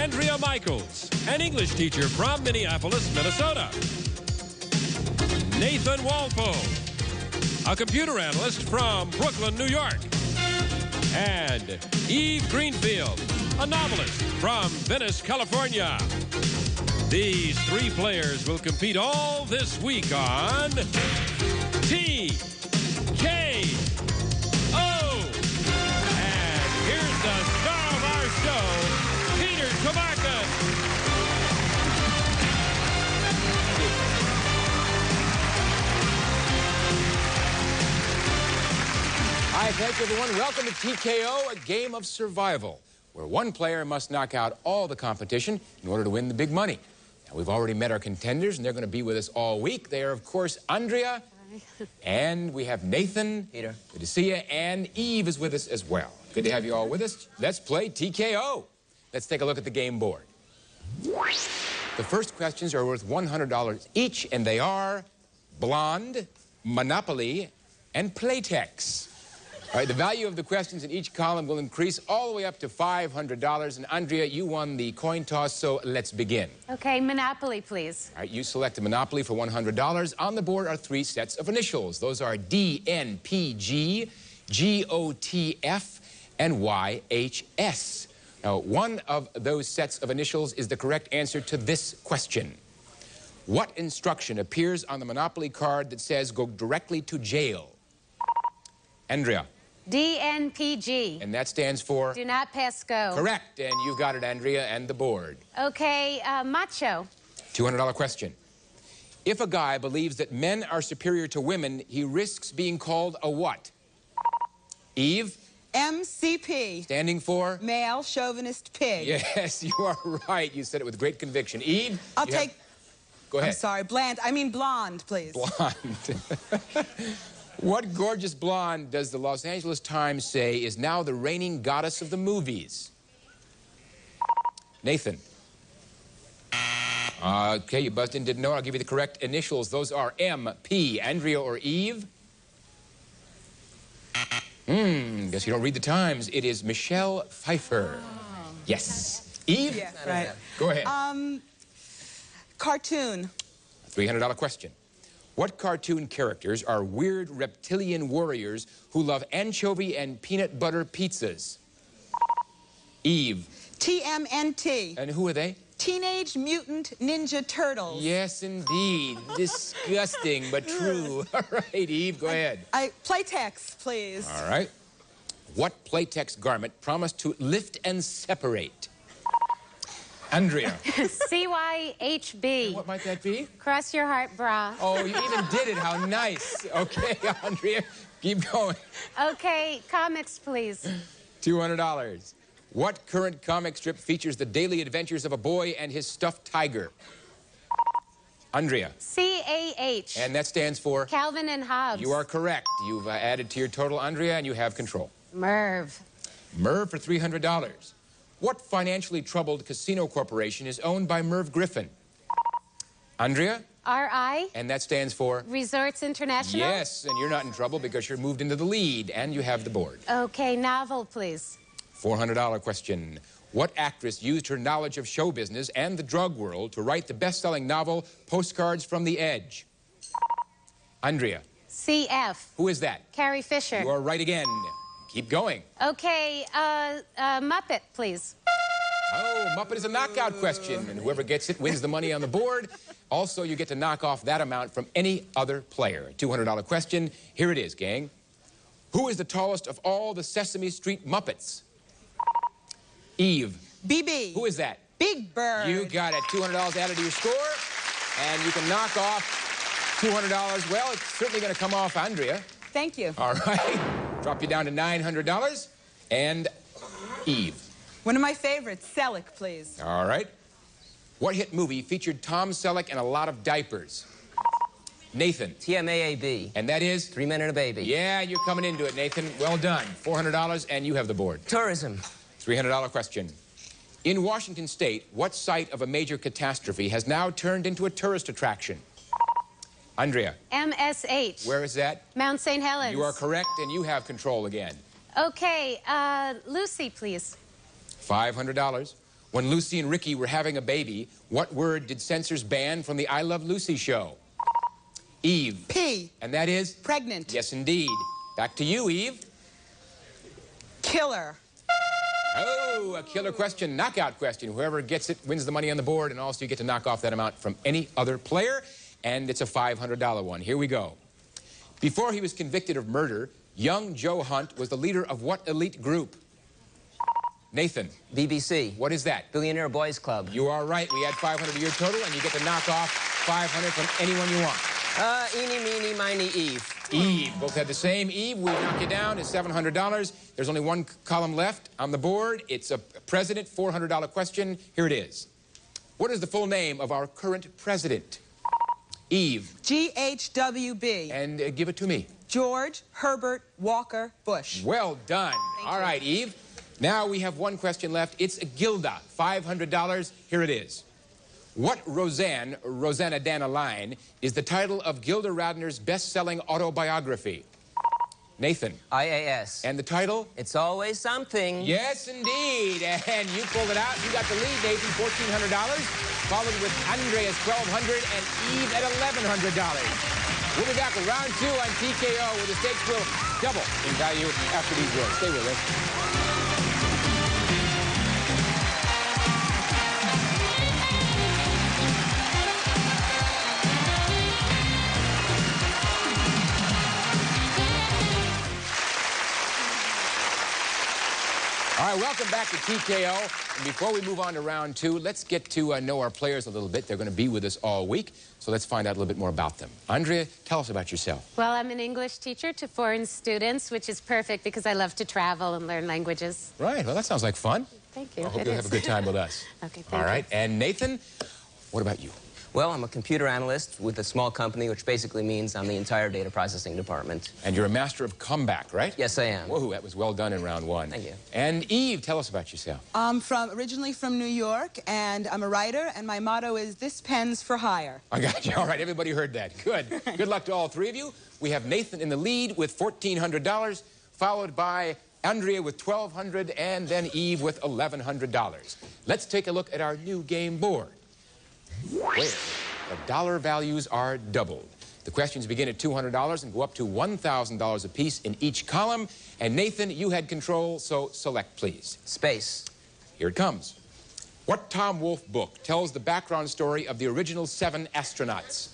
Andrea Michaels, an English teacher from Minneapolis, Minnesota. Nathan Walpole, a computer analyst from Brooklyn, New York. And Eve Greenfield, a novelist from Venice, California. These three players will compete all this week on TKO. And here's the star of our show, Peter Tomarken. Hi, thanks everyone. Welcome to TKO, a game of survival, where one player must knock out all the competition in order to win the big money. Now, we've already met our contenders, and they're going to be with us all week. They are, of course, Andrea, and we have Nathan. Peter. Good to see you, and Eve is with us as well. Good to have you all with us. Let's play TKO. Let's take a look at the game board. The first questions are worth $100 each, and they are Blonde, Monopoly, and Playtex. All right, the value of the questions in each column will increase all the way up to $500. And Andrea, you won the coin toss, so let's begin. Okay, Monopoly, please. All right, you select a Monopoly for $100. On the board are three sets of initials. Those are DNPG, GOTF, and YHS. Now, one of those sets of initials is the correct answer to this question. What instruction appears on the Monopoly card that says go directly to jail? Andrea. DNPG. And that stands for? Do not pass go. Correct, and you've got it, Andrea, and the board. Okay, macho. $200 question. If a guy believes that men are superior to women, he risks being called a what? Eve? MCP. Standing for? Male chauvinist pig. Yes, you are right. You said it with great conviction. Eve? I'll take... Go ahead. I'm sorry, blonde, please. Blonde. What gorgeous blonde does the Los Angeles Times say is now the reigning goddess of the movies? Nathan. Okay, you buzzed in, didn't know. I'll give you the correct initials. Those are MP. Andrea or Eve? Guess you don't read the Times. It is Michelle Pfeiffer. Oh. Yes. Eve? Yeah, right. Go ahead. Cartoon. $300 question. What cartoon characters are weird reptilian warriors who love anchovy and peanut butter pizzas? Eve. TMNT. And who are they? Teenage Mutant Ninja Turtles. Yes, indeed. Disgusting, but true. All right, Eve, go ahead. Playtex, please. All right. What Playtex garment promised to lift and separate? Andrea. CYHB. What might that be? Cross your heart bra. Oh, you even did it. How nice. Okay, Andrea, keep going. Okay, comics, please. $200. What current comic strip features the daily adventures of a boy and his stuffed tiger? Andrea. CAH. And that stands for? Calvin and Hobbes. You are correct. You've added to your total, Andrea, and you have control. Merv. Merv for $300. What financially troubled casino corporation is owned by Merv Griffin? Andrea? RI. And that stands for? Resorts International. Yes, and you're not in trouble because you're moved into the lead, and you have the board. Okay, novel, please. $400 question. What actress used her knowledge of show business and the drug world to write the best-selling novel Postcards from the Edge? Andrea. CF. Who is that? Carrie Fisher. You are right again. Keep going. Okay, Muppet, please. Oh, Muppet is a knockout question, and whoever gets it wins the money on the board. Also, you get to knock off that amount from any other player. $200 question. Here it is, gang. Who is the tallest of all the Sesame Street Muppets? Eve. BB. Who is that? Big Bird. You got it. $200 added to your score, and you can knock off $200. Well, it's certainly going to come off Andrea. Thank you. All right. Drop you down to $900. And Eve. One of my favorites, Selleck, please. All right. What hit movie featured Tom Selleck and a lot of diapers? Nathan. TMAAB. And that is? 3 Men and a Baby. Yeah, you're coming into it, Nathan. Well done. $400, and you have the board. Tourism. $300 question. In Washington State, what site of a major catastrophe has now turned into a tourist attraction? Andrea. MSH. Where is that? Mount St. Helens. You are correct, and you have control again. Okay, Lucy, please. $500. When Lucy and Ricky were having a baby, what word did censors ban from the I Love Lucy show? Eve. P. And that is? Pregnant. Yes, indeed. Back to you, Eve. Killer. Oh, a killer question, knockout question. Whoever gets it wins the money on the board, and also you get to knock off that amount from any other player, and it's a $500 one. Here we go. Before he was convicted of murder, young Joe Hunt was the leader of what elite group? Nathan. BBC. What is that? Billionaire Boys Club. You are right. We add 500 to your total, and you get to knock off 500 from anyone you want. Eeny, meeny, miny, Eve. Eve. Both had the same. Eve, we knock you down. It's $700. There's only one column left on the board. It's a president, $400 question. Here it is. What is the full name of our current president? Eve. GHWB. And give it to me. George Herbert Walker Bush. Well done. All right, Eve. Now we have one question left. It's a Gilda, $500. Here it is. What Rosanna Dana line, is the title of Gilda Radner's best-selling autobiography? Nathan. IAS. And the title? It's always something. Yes, indeed. And you pulled it out. You got the lead, Nathan, $1,400. Followed with Andrea's $1,200 and Eve at $1,100. We'll be back with round 2 on TKO, where the stakes will double in value after these words. Stay with us. All right, welcome back to TKO. And before we move on to round 2, let's get to know our players a little bit. They're going to be with us all week, so let's find out a little bit more about them. Andrea, tell us about yourself. Well, I'm an English teacher to foreign students, which is perfect because I love to travel and learn languages. Right, well, that sounds like fun. Thank you. I hope you'll have a good time with us. Okay, thank All right, you. and Nathan, what about you? Well, I'm a computer analyst with a small company, which basically means I'm the entire data processing department. And you're a master of comeback, right? Yes, I am. Whoa, that was well done in round 1. Thank you. And Eve, tell us about yourself. I'm originally from New York, and I'm a writer, and my motto is, this pen's for hire. I got you. All right, everybody heard that. Good. Good luck to all three of you. We have Nathan in the lead with $1,400, followed by Andrea with $1,200, and then Eve with $1,100. Let's take a look at our new game board, where the dollar values are doubled. The questions begin at $200 and go up to $1,000 apiece in each column. And Nathan, you had control, so select, please. Space. Here it comes. What Tom Wolfe book tells the background story of the original 7 astronauts?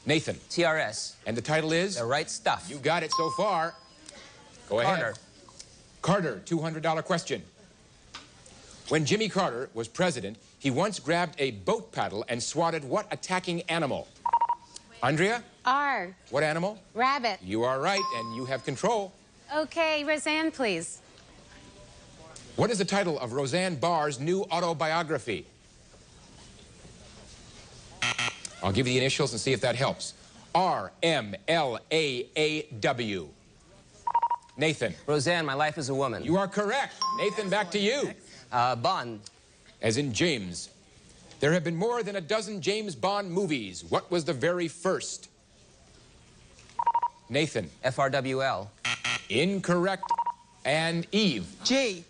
Nathan. TRS. And the title is? The Right Stuff. You got it so far. Go ahead. Carter. Carter, $200 question. When Jimmy Carter was president, he once grabbed a boat paddle and swatted what attacking animal? Andrea? R. What animal? Rabbit. You are right, and you have control. Okay, Roseanne, please. What is the title of Roseanne Barr's new autobiography? I'll give you the initials and see if that helps. R-M-L-A-A-W. Nathan. Roseanne, My Life as a Woman. You are correct. Nathan, back to you. Bond. As in James. There have been more than a dozen James Bond movies. What was the very first? Nathan. FRWL. Incorrect. And Eve. G.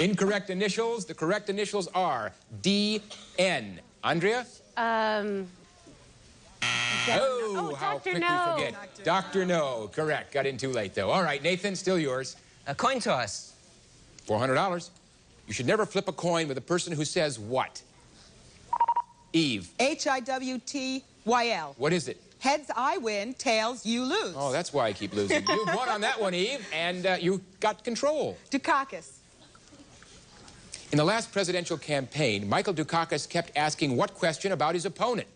Incorrect initials. The correct initials are D-N. Andrea? Oh, how Dr. quick No. we forget. Dr. No. Correct. Got in too late, though. All right, Nathan, still yours. A coin toss. $400. You should never flip a coin with a person who says what? Eve. HIWTYL. What is it? Heads, I win. Tails, you lose. Oh, that's why I keep losing. You won on that one, Eve, and you got control. Dukakis. In the last presidential campaign, Michael Dukakis kept asking what question about his opponent?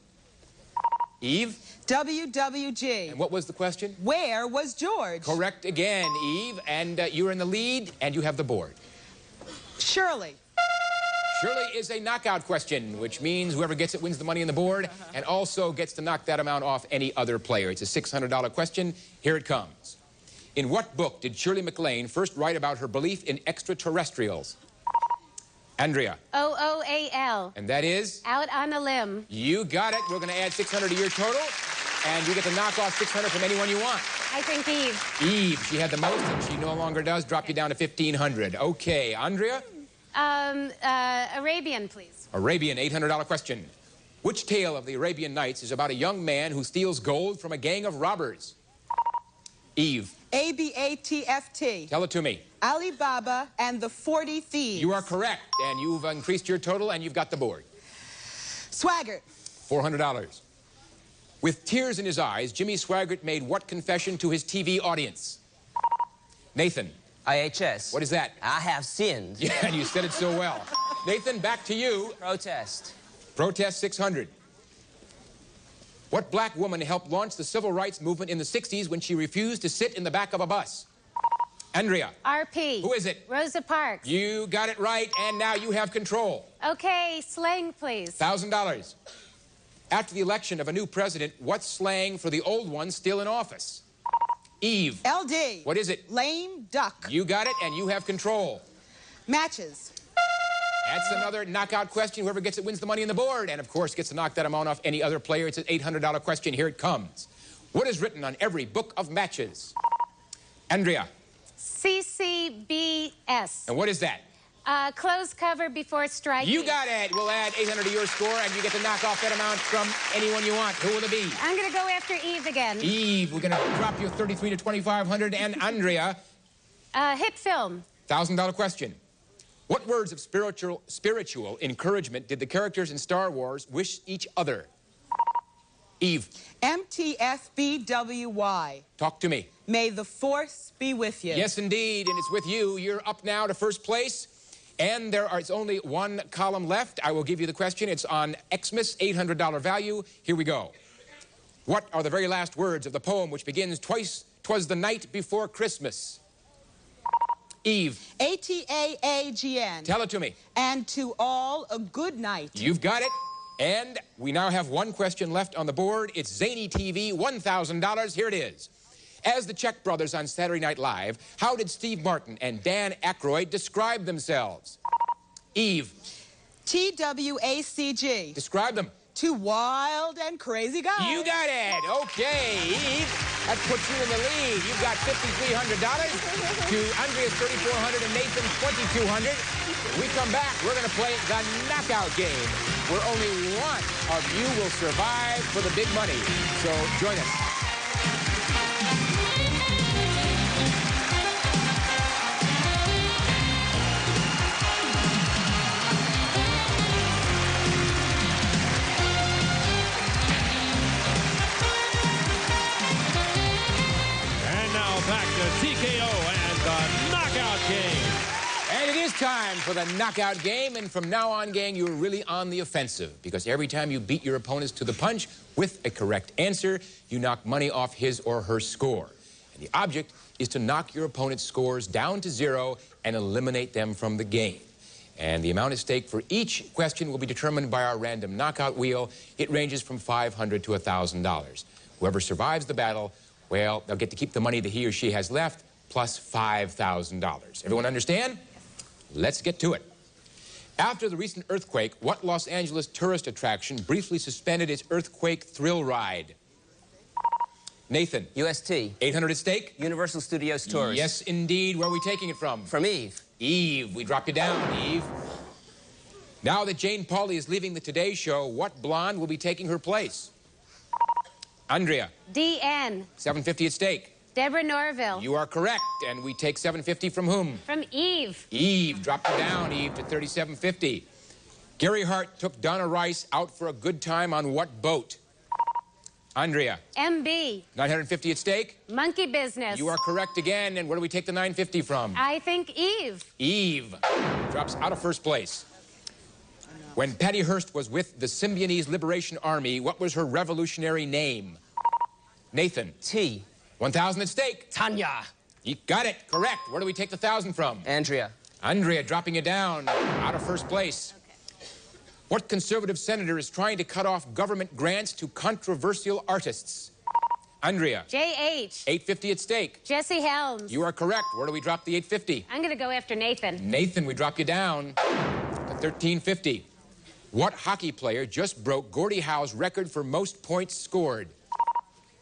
Eve? WWG. And what was the question? Where was George? Correct again, Eve, and you're in the lead, and you have the board. Shirley. Shirley is a knockout question, which means whoever gets it wins the money on the board and also gets to knock that amount off any other player. It's a $600 question. Here it comes. In what book did Shirley MacLaine first write about her belief in extraterrestrials? Andrea. OOAL. And that is? Out on a limb. You got it. We're going to add $600 to your total, and you get to knock off $600 from anyone you want. I think Eve. Eve, she had the most, and she no longer does. Drop you down to $1,500. Okay, Andrea? Arabian, please. Arabian, $800 question. Which tale of the Arabian Nights is about a young man who steals gold from a gang of robbers? Eve. ABATFT. Tell it to me. Ali Baba and the 40 Thieves. You are correct, and you've increased your total, and you've got the board. Swaggart. $400. With tears in his eyes, Jimmy Swaggart made what confession to his TV audience? Nathan. IHS. What is that? I have sinned. Yeah, and you said it so well. Nathan, back to you. Protest. Protest 600. What black woman helped launch the civil rights movement in the 60s when she refused to sit in the back of a bus? Andrea. RP. Who is it? Rosa Parks. You got it right, and now you have control. Okay, slang, please. $1,000. After the election of a new president, what's slang for the old one still in office? Eve. LD. What is it? Lame duck. You got it, and you have control. Matches. That's another knockout question. Whoever gets it wins the money on the board, and of course gets to knock that amount off any other player. It's an $800 question. Here it comes. What is written on every book of matches? Andrea. CCBS. And what is that? Close cover before striking. You got it. We'll add 800 to your score, and you get to knock off that amount from anyone you want. Who will it be? I'm going to go after Eve again. Eve, we're going to drop you 33 to 2,500. And Andrea. Hit film. $1,000 question. What words of spiritual encouragement did the characters in Star Wars wish each other? Eve. MTFBWY. Talk to me. May the force be with you. Yes, indeed, and it's with you. You're up now to first place, and it's only one column left. I will give you the question. It's on Xmas, $800 value. Here we go. What are the very last words of the poem which begins, "'Twas the night before Christmas"? Eve. ATAAGN. Tell it to me. And to all a good night. You've got it. And we now have one question left on the board. It's Zany TV, $1,000. Here it is. As the Czech brothers on Saturday Night Live, how did Steve Martin and Dan Aykroyd describe themselves? Eve. TWACG. Describe them. Two wild and crazy guys. You got it. Okay, Eve. That puts you in the lead. You've got $5,300 to Andrea's $3,400 and Nathan's $2,200. When we come back, we're going to play the knockout game, where only one of you will survive for the big money. So join us. Back to TKO and the knockout game. And it is time for the knockout game. And from now on, gang, you're really on the offensive, because every time you beat your opponents to the punch with a correct answer, you knock money off his or her score. And the object is to knock your opponent's scores down to 0 and eliminate them from the game. And the amount at stake for each question will be determined by our random knockout wheel. It ranges from $500 to $1,000. Whoever survives the battle, well, they'll get to keep the money that he or she has left, plus $5,000. Everyone understand? Let's get to it. After the recent earthquake, what Los Angeles tourist attraction briefly suspended its earthquake thrill ride? Nathan. UST. 800 at stake? Universal Studios Tours. Yes, indeed. Where are we taking it from? From Eve. Eve. We drop you down, Eve. Now that Jane Pauley is leaving the Today Show, what blonde will be taking her place? Andrea. DN. $750 at stake. Deborah Norville. You are correct, and we take $750 from whom? From Eve. Eve. Drop you down, Eve, to $37.50. Gary Hart took Donna Rice out for a good time on what boat? Andrea. MB. $950 at stake. Monkey Business. You are correct again, and where do we take the $950 from? I think Eve. Eve drops out of first place. When Patty Hearst was with the Symbionese Liberation Army, what was her revolutionary name? Nathan. T. 1,000 at stake. Tanya. You got it. Correct. Where do we take the 1,000 from? Andrea. Andrea dropping you down out of first place. Okay. What conservative senator is trying to cut off government grants to controversial artists? Andrea. JH. $850 at stake. Jesse Helms. You are correct. Where do we drop the $850? I'm going to go after Nathan. Nathan, we drop you down to $1350. What hockey player just broke Gordie Howe's record for most points scored?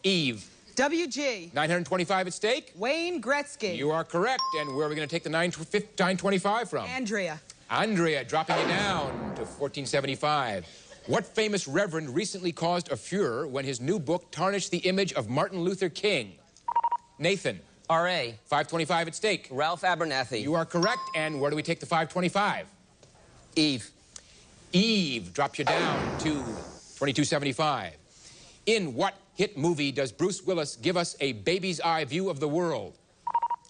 Eve. WG. $925 at stake. Wayne Gretzky. You are correct. And where are we going to take the $925 from? Andrea. Andrea, dropping you down to $14.75. What famous reverend recently caused a furor when his new book tarnished the image of Martin Luther King? Nathan. R.A. $5.25 at stake. Ralph Abernathy. You are correct. And where do we take the $5.25? Eve. Eve drops you down to $22.75. In what hit movie does Bruce Willis give us a baby's eye view of the world?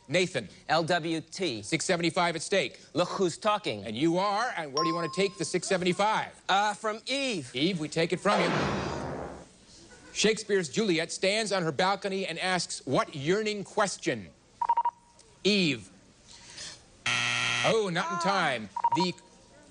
Nathan. LWT. $6.75 at stake. Look Who's Talking. And you are, and where do you want to take the $6.75? From Eve. Eve, we take it from you. Shakespeare's Juliet stands on her balcony and asks, what yearning question? Eve. Oh, not in time. The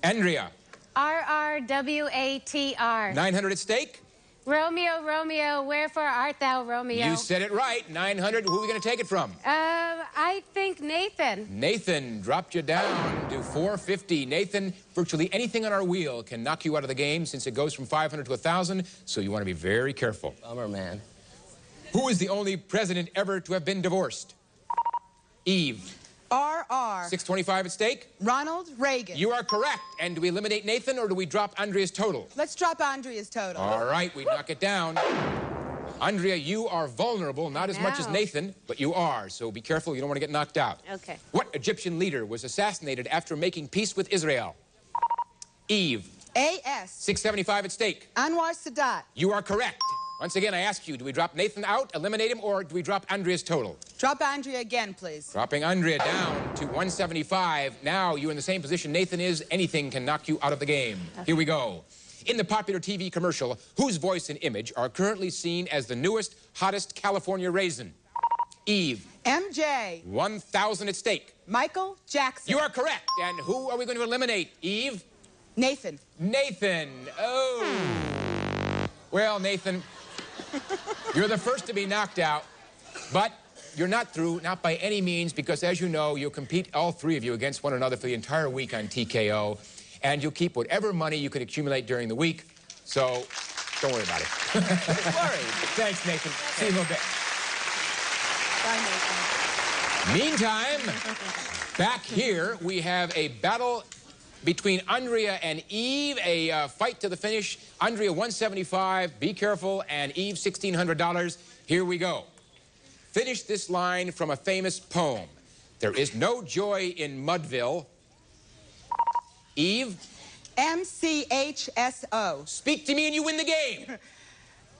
Andrea. RRWATR. 900 at stake? Romeo, Romeo, wherefore art thou, Romeo? You said it right. 900. Who are we going to take it from? I think Nathan. Nathan dropped you down to $4.50. Nathan, virtually anything on our wheel can knock you out of the game since it goes from 500 to 1,000, so you want to be very careful. Bummer, man. Who is the only president ever to have been divorced? Eve. RR. $6.25 at stake? Ronald Reagan. You are correct. And do we eliminate Nathan or do we drop Andrea's total? Let's drop Andrea's total. All right, we knock it down. Andrea, you are vulnerable, not as much as Nathan, but you are, so be careful, you don't want to get knocked out. Okay. What Egyptian leader was assassinated after making peace with Israel? Eve. AS. $6.75 at stake. Anwar Sadat. You are correct. Once again, I ask you, do we drop Nathan out, eliminate him, or do we drop Andrea's total? Drop Andrea again, please. Dropping Andrea down to $175. Now you're in the same position Nathan is. Anything can knock you out of the game. Okay. Here we go. In the popular TV commercial, whose voice and image are currently seen as the newest, hottest California raisin? Eve. MJ. 1,000 at stake. Michael Jackson. You are correct. And who are we going to eliminate? Eve? Nathan. Nathan. Oh. Well, Nathan, you're the first to be knocked out, but you're not through, not by any means, because as you know, you'll compete, all three of you, against one another for the entire week on TKO, and you'll keep whatever money you can accumulate during the week, so don't worry about it. Don't worry. Thanks, Nathan. See you in a little bit. Bye, Nathan. Meantime, back here, we have a battle between Andrea and Eve, a fight to the finish. Andrea, $175, be careful, and Eve, $1,600. Here we go. Finish this line from a famous poem. There is no joy in Mudville. Eve? MCHSO. Speak to me and you win the game.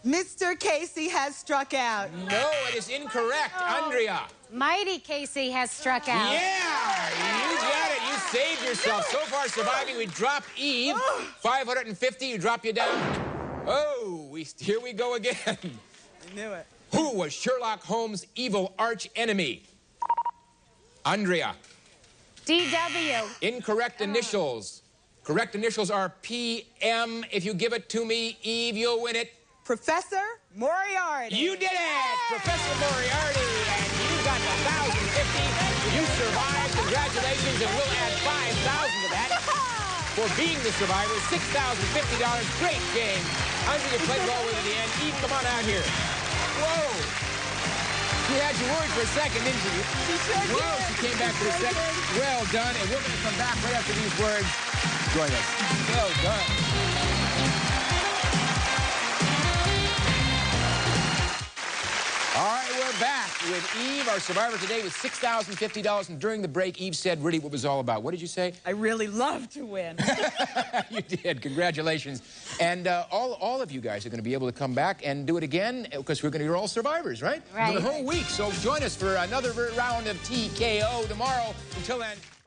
Mr. Casey has struck out. No, it is incorrect. Andrea. Mighty Casey has struck out. Yeah, you got it. You saved yourself. So far surviving, we drop Eve. 550, you drop you down. Oh, here we go again. I knew it. Who was Sherlock Holmes' evil arch enemy? Andrea. DW. Incorrect initials. Correct initials are PM. If you give it to me, Eve, you'll win it. Professor Moriarty. You did it! Professor Moriarty, and you got the 1,050. You survived. Congratulations, and we'll add 5,000 to that for being the survivor. $6,050. Great game. Andrea, you played well with it in the end. Eve, come on out here. Whoa! She had you worried for a second, didn't she? She sure did. Whoa, she came back for a second. Well done, and we're going to come back right after these words. Join us. Well done. All right, we're back with Eve, our survivor today, with $6,050. And during the break, Eve said really what it was all about. What did you say? I really love to win. You did. Congratulations. And all of you guys are going to be able to come back and do it again because you're all survivors, right? Right. For the whole week. So join us for another round of TKO tomorrow. Until then.